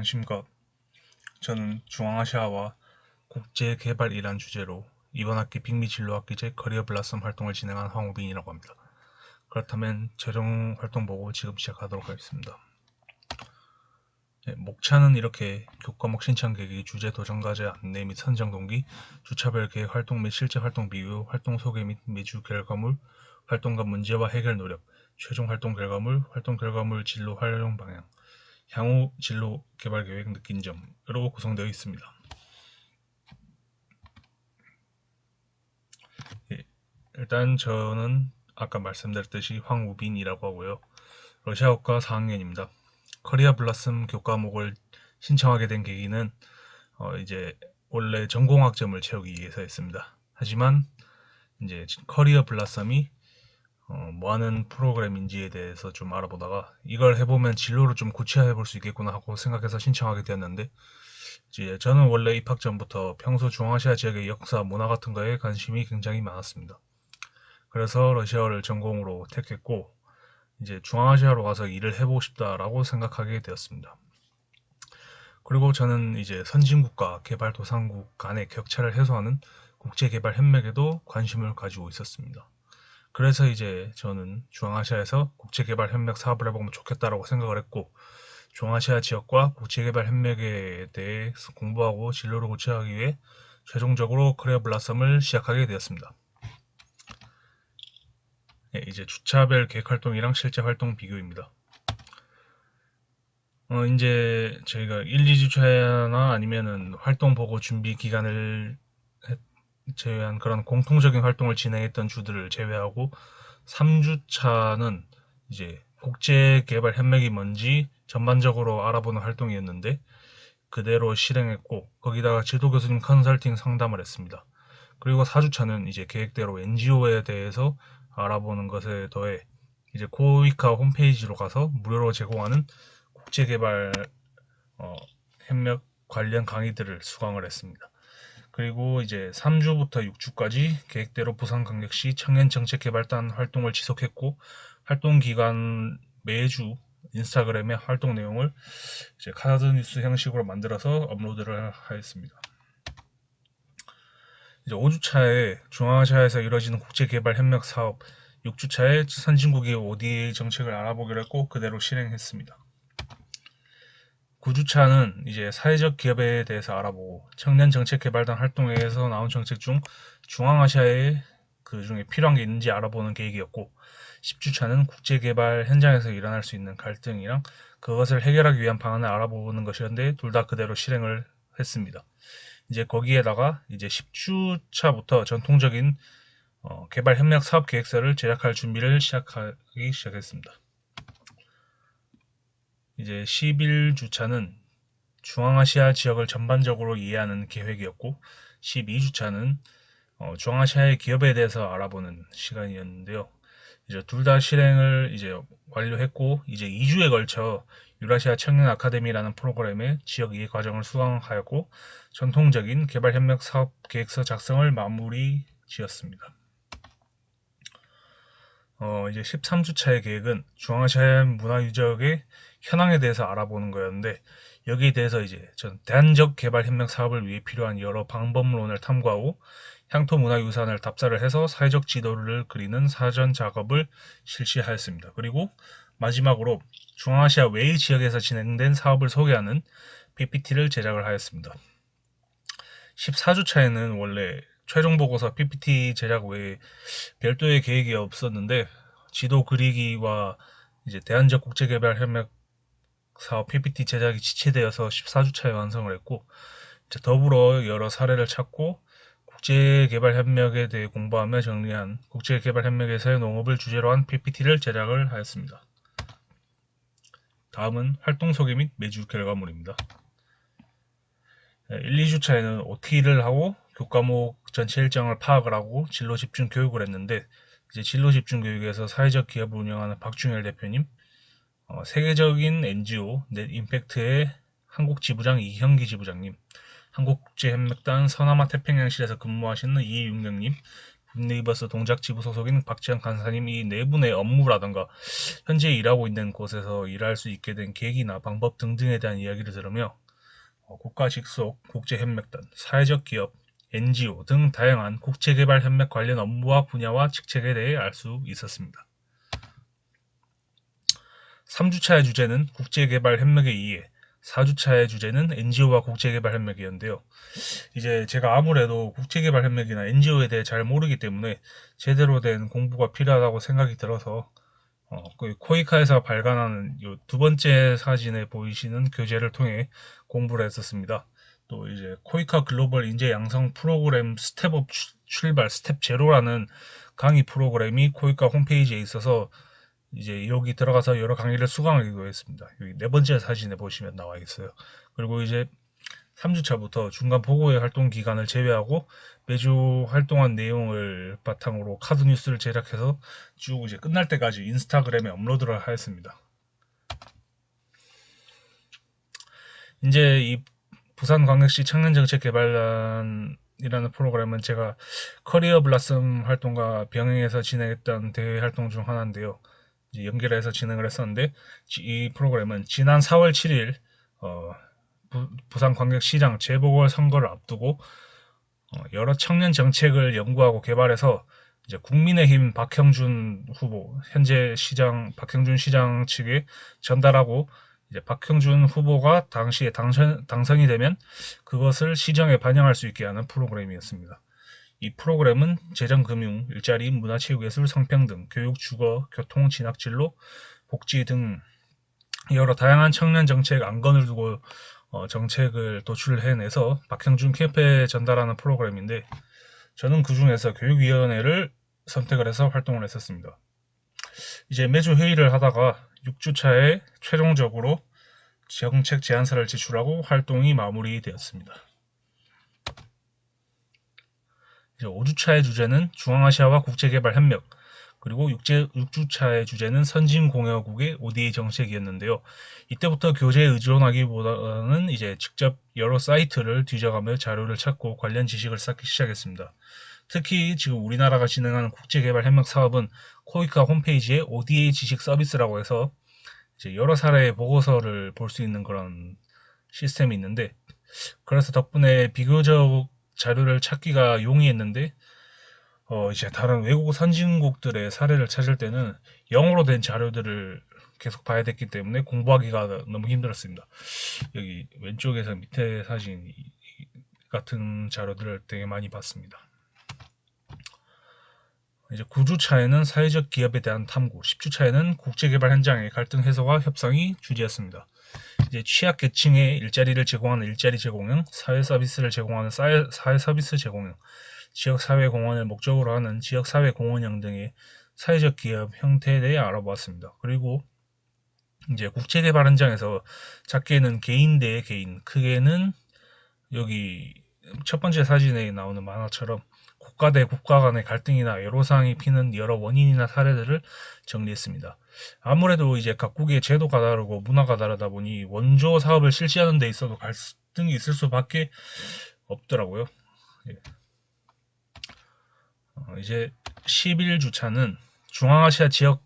안녕하십니까. 저는 중앙아시아와 국제개발이란 주제로 이번 학기 빅미 진로학기제 커리어 블라썸 활동을 진행한 황우빈이라고 합니다. 그렇다면 최종 활동 보고 지금 시작하도록 하겠습니다. 목차는 이렇게 교과목 신청 계획, 주제 도전 과제 안내 및 선정 동기, 주차별 계획 활동 및 실제 활동 비교, 활동 소개 및 매주 결과물, 활동과 문제와 해결 노력, 최종 활동 결과물 진로 활용 방향, 향후 진로 개발 계획 느낀 점으로 구성되어 있습니다. 일단 저는 아까 말씀드렸듯이 황우빈이라고 하고요. 러시아어과 4학년입니다. 커리어 블라썸 교과목을 신청하게 된 계기는 이제 원래 전공학점을 채우기 위해서였습니다. 하지만 이제 커리어 블라썸이 뭐하는 프로그램인지에 대해서 좀 알아보다가 이걸 해보면 진로를 좀 구체화해 볼 수 있겠구나 하고 생각해서 신청하게 되었는데, 이제 저는 원래 입학 전부터 평소 중앙아시아 지역의 역사, 문화 같은 거에 관심이 굉장히 많았습니다. 그래서 러시아어를 전공으로 택했고, 이제 중앙아시아로 가서 일을 해보고 싶다라고 생각하게 되었습니다. 그리고 저는 이제 선진국과 개발도상국 간의 격차를 해소하는 국제개발 협력에도 관심을 가지고 있었습니다. 그래서 이제 저는 중앙아시아에서 국제개발 협력 사업을 해보면 좋겠다라고 생각을 했고, 중앙아시아 지역과 국제개발 협력에 대해 공부하고 진로를 구체화하기 위해 최종적으로 커리어 블라썸을 시작하게 되었습니다. 이제 주차별 계획 활동이랑 실제 활동 비교입니다. 이제 저희가 1, 2주차나 아니면은 활동 보고 준비 기간을 제외한 그런 공통적인 활동을 진행했던 주들을 제외하고 3주차는 이제 국제개발 협력이 뭔지 전반적으로 알아보는 활동이었는데 그대로 실행했고, 거기다가 지도 교수님 컨설팅 상담을 했습니다. 그리고 4주차는 이제 계획대로 NGO에 대해서 알아보는 것에 더해 이제 코이카 홈페이지로 가서 무료로 제공하는 국제개발 협력 관련 강의들을 수강을 했습니다. 그리고 이제 3주부터 6주까지 계획대로 부산광역시 청년정책개발단 활동을 지속했고, 활동 기간 매주 인스타그램에 활동 내용을 이제 카드 뉴스 형식으로 만들어서 업로드를 하였습니다. 이제 5주차에 중앙아시아에서 이뤄지는 국제개발 협력 사업, 6주차에 선진국의 ODA 정책을 알아보기로 했고 그대로 실행했습니다. 9주차는 이제 사회적 기업에 대해서 알아보고 청년정책개발단 활동에서 나온 정책 중 중앙아시아에 그 중에 필요한 게 있는지 알아보는 계획이었고, 10주차는 국제개발 현장에서 일어날 수 있는 갈등이랑 그것을 해결하기 위한 방안을 알아보는 것이었는데 둘 다 그대로 실행을 했습니다. 이제 거기에다가 이제 10주차부터 전통적인 개발 협력 사업 계획서를 제작할 준비를 시작하기 시작했습니다. 이제 11주차는 중앙아시아 지역을 전반적으로 이해하는 계획이었고, 12주차는 중앙아시아의 기업에 대해서 알아보는 시간이었는데요. 이제 둘 다 실행을 이제 완료했고, 이제 2주에 걸쳐 유라시아 청년 아카데미라는 프로그램의 지역 이해 과정을 수강하였고, 전통적인 개발 협력 사업 계획서 작성을 마무리 지었습니다. 이제 13주차의 계획은 중앙아시아 문화 유적의 현황에 대해서 알아보는 거였는데, 여기에 대해서 이제 전 대안적 개발 협력 사업을 위해 필요한 여러 방법론을 탐구하고 향토 문화유산을 답사를 해서 사회적 지도를 그리는 사전 작업을 실시하였습니다. 그리고 마지막으로 중앙아시아 외의 지역에서 진행된 사업을 소개하는 PPT를 제작을 하였습니다. 14주차에는 원래 최종 보고서 PPT 제작 외에 별도의 계획이 없었는데, 지도 그리기와 이제 대안적 국제개발 협력 사업 PPT 제작이 지체되어서 14주차에 완성을 했고, 더불어 여러 사례를 찾고 국제개발협력에 대해 공부하며 정리한 국제개발협력에서의 농업을 주제로 한 PPT를 제작을 하였습니다. 다음은 활동 소개 및 매주 결과물입니다. 1, 2주차에는 OT를 하고 교과목 전체 일정을 파악을 하고 진로 집중 교육을 했는데, 이제 진로 집중 교육에서 사회적 기업을 운영하는 박중열 대표님, 세계적인 NGO 넷 임팩트의 한국 지부장 이형기 지부장님, 한국국제협력단 서남아 태평양실에서 근무하시는 이윤경님, 굿네이버스 동작지부 소속인 박지현 간사님 이 네 분의 업무라던가 현재 일하고 있는 곳에서 일할 수 있게 된 계기나 방법 등등에 대한 이야기를 들으며 국가 직속, 국제협력단, 사회적 기업, NGO 등 다양한 국제개발 협력 관련 업무와 분야와 직책에 대해 알 수 있었습니다. 3주차의 주제는 국제개발 협력의 이해, 4주차의 주제는 NGO와 국제개발 협력이었는데요. 이제 제가 아무래도 국제개발 협력이나 NGO에 대해 잘 모르기 때문에 제대로 된 공부가 필요하다고 생각이 들어서 그 코이카에서 발간하는 두 번째 사진에 보이시는 교재를 통해 공부를 했었습니다. 또 이제 코이카 글로벌 인재 양성 프로그램 스텝업 출발 스텝 제로라는 강의 프로그램이 코이카 홈페이지에 있어서 이제 여기 들어가서 여러 강의를 수강하기도 했습니다. 여기 네 번째 사진에 보시면 나와 있어요. 그리고 이제 3주차부터 중간 보고회 활동 기간을 제외하고 매주 활동한 내용을 바탕으로 카드 뉴스를 제작해서 쭉 이제 끝날 때까지 인스타그램에 업로드를 하였습니다. 이제 이 부산광역시 청년정책개발단이라는 프로그램은 제가 커리어 블라썸 활동과 병행해서 진행했던 대회 활동 중 하나인데요. 이제 연결해서 진행을 했었는데 이 프로그램은 지난 4월 7일 부산광역시장 재보궐선거를 앞두고 여러 청년 정책을 연구하고 개발해서 이제 국민의힘 박형준 후보, 현재 시장 박형준 시장 측에 전달하고 이제 박형준 후보가 당시에 당선이 되면 그것을 시정에 반영할 수 있게 하는 프로그램이었습니다. 이 프로그램은 재정금융, 일자리, 문화체육예술, 성평등, 교육, 주거, 교통, 진학진로, 복지 등 여러 다양한 청년 정책 안건을 두고 정책을 도출해내서 박형준 캠프에 전달하는 프로그램인데 저는 그 중에서 교육위원회를 선택을 해서 활동을 했었습니다. 이제 매주 회의를 하다가 6주차에 최종적으로 정책 제안서를 제출하고 활동이 마무리되었습니다. 이제 5주차의 주제는 중앙아시아와 국제개발 협력, 그리고 6주차의 주제는 선진공여국의 ODA 정책이었는데요. 이때부터 교재에 의존하기보다는 이제 직접 여러 사이트를 뒤져가며 자료를 찾고 관련 지식을 쌓기 시작했습니다. 특히 지금 우리나라가 진행하는 국제개발 협력 사업은 코이카 홈페이지에 ODA 지식 서비스라고 해서 이제 여러 사례의 보고서를 볼 수 있는 그런 시스템이 있는데 그래서 덕분에 비교적 자료를 찾기가 용이했는데 이제 다른 외국 선진국들의 사례를 찾을 때는 영어로 된 자료들을 계속 봐야 됐기 때문에 공부하기가 너무 힘들었습니다. 여기 왼쪽에서 밑에 사진 같은 자료들을 되게 많이 봤습니다. 이제 9주차에는 사회적 기업에 대한 탐구, 10주차에는 국제개발 현장의 갈등 해소와 협상이 주제였습니다. 이제 취약계층에 일자리를 제공하는 일자리 제공형, 사회 서비스를 제공하는 사회 서비스 제공형, 지역사회 공헌을 목적으로 하는 지역사회 공헌형 등의 사회적 기업 형태에 대해 알아보았습니다. 그리고 이제 국제개발 현장에서 작게는 개인 대 개인, 크게는 여기 첫 번째 사진에 나오는 만화처럼 국가 대 국가 간의 갈등이나 애로사항이 피는 여러 원인이나 사례들을 정리했습니다. 아무래도 이제 각국의 제도가 다르고 문화가 다르다 보니 원조 사업을 실시하는 데 있어도 갈등이 있을 수밖에 없더라고요. 예. 이제 11주차는 중앙아시아 지역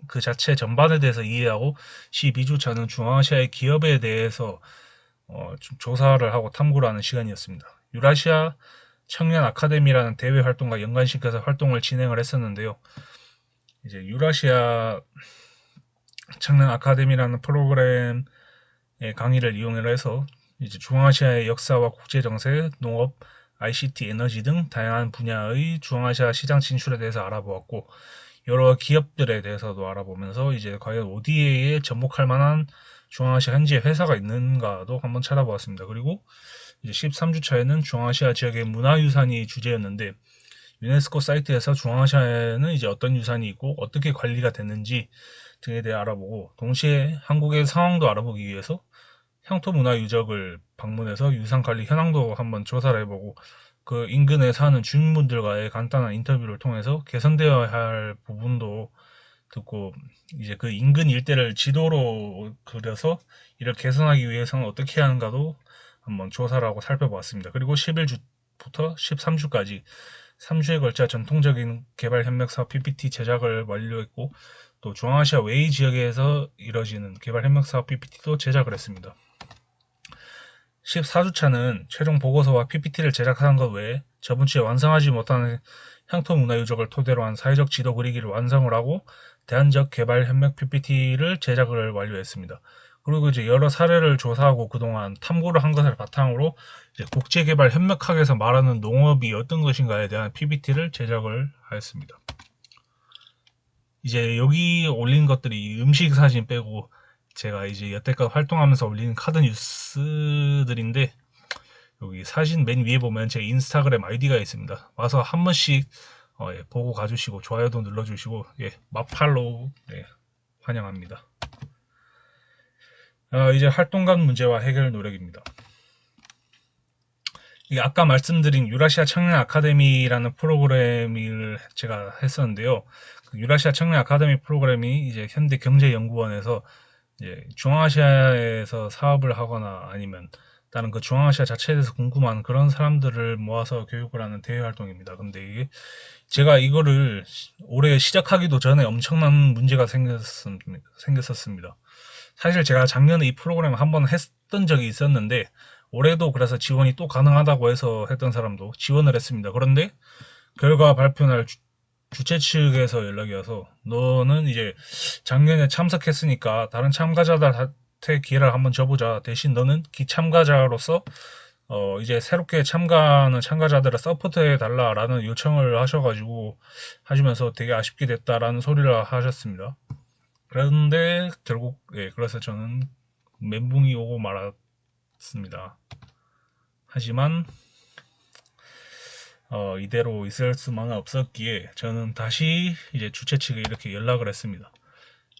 그 자체 전반에 대해서 이해하고 12주차는 중앙아시아의 기업에 대해서 좀 조사를 하고 탐구를 하는 시간이었습니다. 유라시아 청년 아카데미라는 대외 활동과 연관시켜서 활동을 진행을 했었는데요. 이제 유라시아 청년 아카데미라는 프로그램의 강의를 이용해서 이제 중앙아시아의 역사와 국제 정세, 농업, ICT, 에너지 등 다양한 분야의 중앙아시아 시장 진출에 대해서 알아보았고 여러 기업들에 대해서도 알아보면서 이제 과연 ODA에 접목할 만한 중앙아시아 현지의 회사가 있는가도 한번 찾아보았습니다. 그리고 이제 13주차에는 중앙아시아 지역의 문화유산이 주제였는데 유네스코 사이트에서 중앙아시아에는 이제 어떤 유산이 있고 어떻게 관리가 되는지 등에 대해 알아보고 동시에 한국의 상황도 알아보기 위해서 향토문화유적을 방문해서 유산관리 현황도 한번 조사를 해보고 그 인근에 사는 주민분들과의 간단한 인터뷰를 통해서 개선되어야 할 부분도 듣고 이제 그 인근 일대를 지도로 그려서 이를 개선하기 위해서는 어떻게 하는가도 한번 조사를 하고 살펴보았습니다. 그리고 11주부터 13주까지 3주에 걸쳐 전통적인 개발 협력 사업 PPT 제작을 완료했고 또 중앙아시아 웨이 지역에서 이뤄지는 개발 협력 사업 PPT도 제작을 했습니다. 14주차는 최종 보고서와 PPT를 제작하는 것 외에 저번 주에 완성하지 못한 향토 문화 유적을 토대로 한 사회적 지도 그리기를 완성을 하고 대안적 개발 협력 PPT를 제작을 완료했습니다. 그리고 이제 여러 사례를 조사하고 그동안 탐구를 한 것을 바탕으로 이제 국제개발 협력학에서 말하는 농업이 어떤 것인가에 대한 PPT를 제작을 하였습니다. 이제 여기 올린 것들이 음식 사진 빼고 제가 이제 여태껏 활동하면서 올린 카드 뉴스들인데 여기 사진 맨 위에 보면 제 인스타그램 아이디가 있습니다. 와서 한 번씩 예, 보고 가주시고 좋아요도 눌러주시고 예, 마팔로우 예, 환영합니다. 이제 활동간 문제와 해결 노력입니다. 이게 아까 말씀드린 유라시아 청년 아카데미라는 프로그램을 제가 했었는데요. 그 유라시아 청년 아카데미 프로그램이 이제 현대경제연구원에서 이제 중앙아시아에서 사업을 하거나 아니면 다른 그 중앙아시아 자체에 대해서 궁금한 그런 사람들을 모아서 교육을 하는 대외 활동입니다. 근데 이게 제가 이거를 올해 시작하기도 전에 엄청난 문제가 생겼었습니다. 사실 제가 작년에 이 프로그램을 한번 했던 적이 있었는데 올해도 그래서 지원이 또 가능하다고 해서 했던 사람도 지원을 했습니다. 그런데 결과 발표날 주최 측에서 연락이 와서 너는 이제 작년에 참석했으니까 다른 참가자들한테 기회를 한번 줘보자. 대신 너는 기참가자로서 이제 새롭게 참가하는 참가자들을 서포트해 달라라는 요청을 하셔가지고 하시면서 되게 아쉽게 됐다라는 소리를 하셨습니다. 그런데 결국 예, 그래서 저는 멘붕이 오고 말았습니다. 하지만 이대로 있을 수만은 없었기에 저는 다시 이제 주최 측에 이렇게 연락을 했습니다.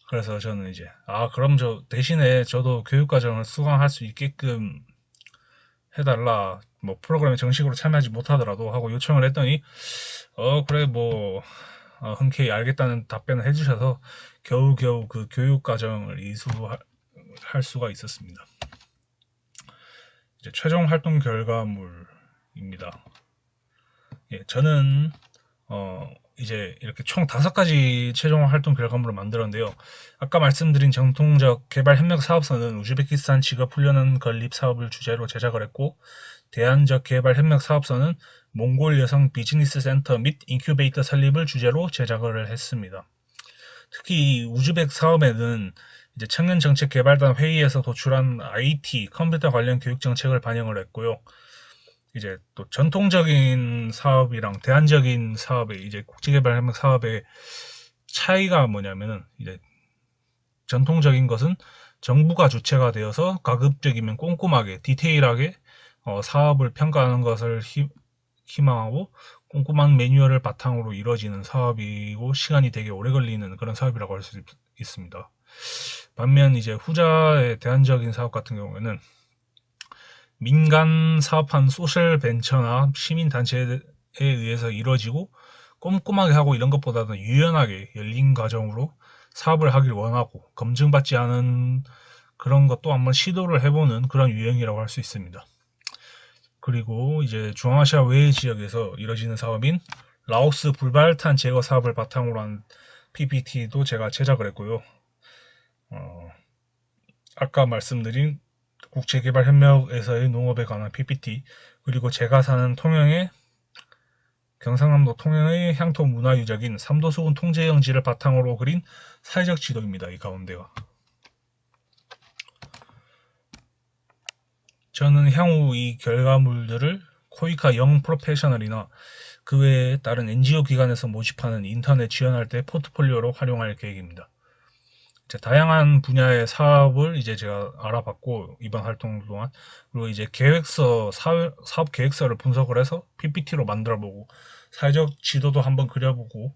그래서 저는 이제 그럼 저 대신에 저도 교육과정을 수강할 수 있게끔 해달라, 뭐 프로그램에 정식으로 참여하지 못하더라도 하고 요청을 했더니 그래 뭐 흔쾌히 알겠다는 답변을 해주셔서 겨우겨우 그 교육과정을 이수할 수가 있었습니다. 이제 최종 활동 결과물입니다. 예, 저는 이제 이렇게 총 5가지 최종 활동 결과물을 만들었는데요. 아까 말씀드린 전통적 개발 협력 사업서는 우즈베키스탄 직업 훈련 건립 사업을 주제로 제작을 했고, 대안적 개발 협력 사업서는 몽골 여성 비즈니스 센터 및 인큐베이터 설립을 주제로 제작을 했습니다. 특히 이 우즈벡 사업에는 이제 청년정책개발단 회의에서 도출한 IT, 컴퓨터 관련 교육 정책을 반영을 했고요. 이제 또 전통적인 사업이랑 대안적인 사업의 이제 국제개발 협력 사업의 차이가 뭐냐면은 이제 전통적인 것은 정부가 주체가 되어서 가급적이면 꼼꼼하게 디테일하게 사업을 평가하는 것을 희망하고 꼼꼼한 매뉴얼을 바탕으로 이루어지는 사업이고 시간이 되게 오래 걸리는 그런 사업이라고 할 수 있습니다. 반면 이제 후자의 대안적인 사업 같은 경우에는 민간 사업한 소셜 벤처나 시민 단체에 의해서 이루어지고 꼼꼼하게 하고 이런 것보다는 유연하게 열린 과정으로 사업을 하길 원하고 검증받지 않은 그런 것도 한번 시도를 해보는 그런 유형이라고 할 수 있습니다. 그리고 이제 중앙아시아 외의 지역에서 이뤄지는 사업인 라오스 불발탄 제거 사업을 바탕으로 한 PPT도 제가 제작을 했고요. 아까 말씀드린 국제개발협력에서의 농업에 관한 PPT, 그리고 제가 사는 통영의 경상남도 통영의 향토 문화유적인 삼도수군 통제영지를 바탕으로 그린 사회적 지도입니다. 이 가운데가. 저는 향후 이 결과물들을 코이카 영 프로페셔널이나 그 외에 다른 NGO 기관에서 모집하는 인턴에 지원할 때 포트폴리오로 활용할 계획입니다. 다양한 분야의 사업을 이제 제가 알아봤고 이번 활동 동안, 그리고 이제 계획서 사업 계획서를 분석을 해서 PPT로 만들어보고 사회적 지도도 한번 그려보고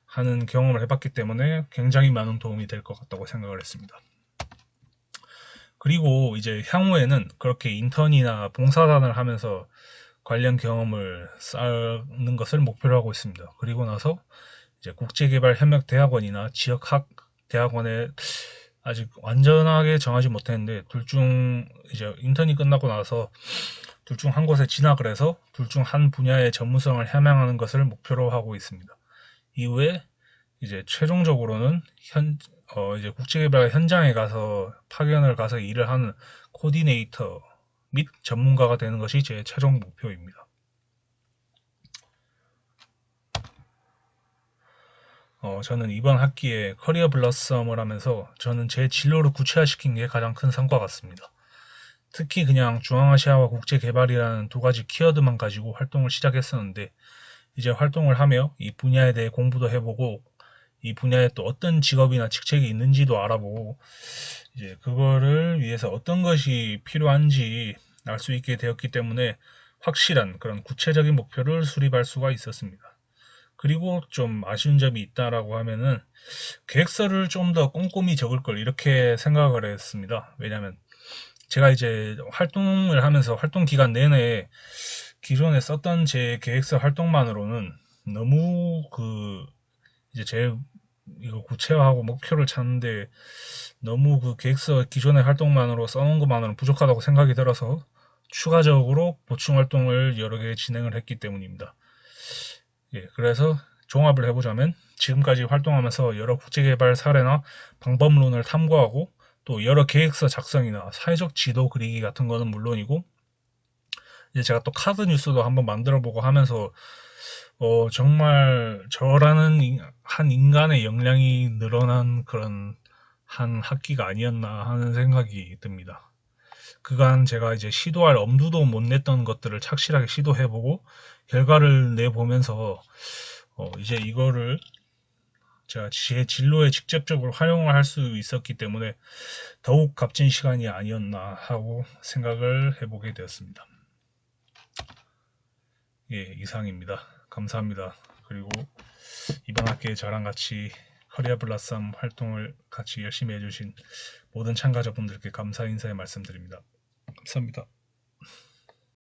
하는 경험을 해봤기 때문에 굉장히 많은 도움이 될 것 같다고 생각을 했습니다. 그리고 이제 향후에는 그렇게 인턴이나 봉사단을 하면서 관련 경험을 쌓는 것을 목표로 하고 있습니다. 그리고 나서 이제 국제개발협력대학원이나 지역학 대학원에 아직 완전하게 정하지 못했는데 둘 중 이제 인턴이 끝나고 나서 둘 중 한 곳에 진학을 해서 둘 중 한 분야의 전문성을 함양하는 것을 목표로 하고 있습니다. 이후에 이제 최종적으로는 이제 국제개발 현장에 가서 파견을 가서 일을 하는 코디네이터 및 전문가가 되는 것이 제 최종 목표입니다. 저는 이번 학기에 커리어 블러썸을 하면서 저는 제 진로를 구체화시킨 게 가장 큰 성과 같습니다. 특히 그냥 중앙아시아와 국제개발이라는 두 가지 키워드만 가지고 활동을 시작했었는데 이제 활동을 하며 이 분야에 대해 공부도 해보고 이 분야에 또 어떤 직업이나 직책이 있는지도 알아보고 이제 그거를 위해서 어떤 것이 필요한지 알 수 있게 되었기 때문에 확실한 그런 구체적인 목표를 수립할 수가 있었습니다. 그리고 좀 아쉬운 점이 있다라고 하면은 계획서를 좀 더 꼼꼼히 적을 걸 이렇게 생각을 했습니다. 왜냐하면 제가 이제 활동을 하면서 활동 기간 내내 기존에 썼던 제 계획서 활동만으로는 너무 이제 제 이거 구체화하고 목표를 찾는데 너무 계획서 기존의 활동만으로 써놓은 것만으로는 부족하다고 생각이 들어서 추가적으로 보충 활동을 여러 개 진행을 했기 때문입니다. 예, 그래서 종합을 해보자면 지금까지 활동하면서 여러 국제개발 사례나 방법론을 탐구하고 또 여러 계획서 작성이나 사회적 지도 그리기 같은 거는 물론이고 이제 제가 또 카드 뉴스도 한번 만들어보고 하면서 정말 저라는 한 인간의 역량이 늘어난 그런 한 학기가 아니었나 하는 생각이 듭니다. 그간 제가 이제 시도할 엄두도 못 냈던 것들을 착실하게 시도해보고 결과를 내보면서 이제 이거를 제가 제 진로에 직접적으로 활용을 할 수 있었기 때문에 더욱 값진 시간이 아니었나 하고 생각을 해보게 되었습니다. 예, 이상입니다. 감사합니다. 그리고 이번 학기에 저랑 같이 커리어 블라썸 활동을 같이 열심히 해주신 모든 참가자분들께 감사 인사의 말씀드립니다. 감사합니다.